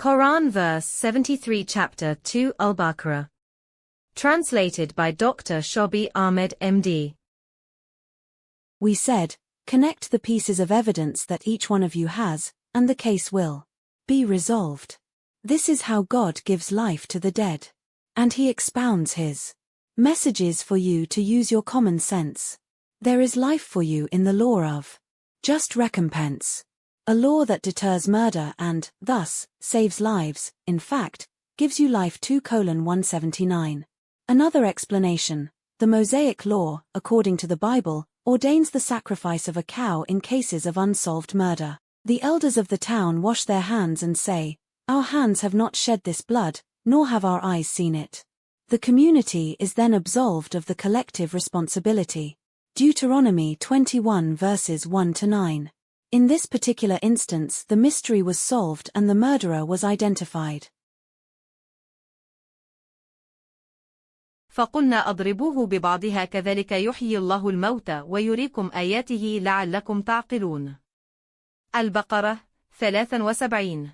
Quran verse 73 chapter 2 Al-Baqarah. Translated by Dr. Shobi Ahmed MD. We said, connect the pieces of evidence that each one of you has, and the case will be resolved. This is how God gives life to the dead. And He expounds His messages for you to use your common sense. There is life for you in the law of just recompense. A law that deters murder and, thus, saves lives, in fact, gives you life 2:179. Another explanation, the Mosaic law, according to the Bible, ordains the sacrifice of a cow in cases of unsolved murder. The elders of the town wash their hands and say, "Our hands have not shed this blood, nor have our eyes seen it." The community is then absolved of the collective responsibility. Deuteronomy 21 verses 1-9. In this particular instance, the mystery was solved and the murderer was identified. فقلنا أضربوه ببعضها كذلك يحيي الله الموتى ويريكم آياته لعلكم تعقلون. البقرة 73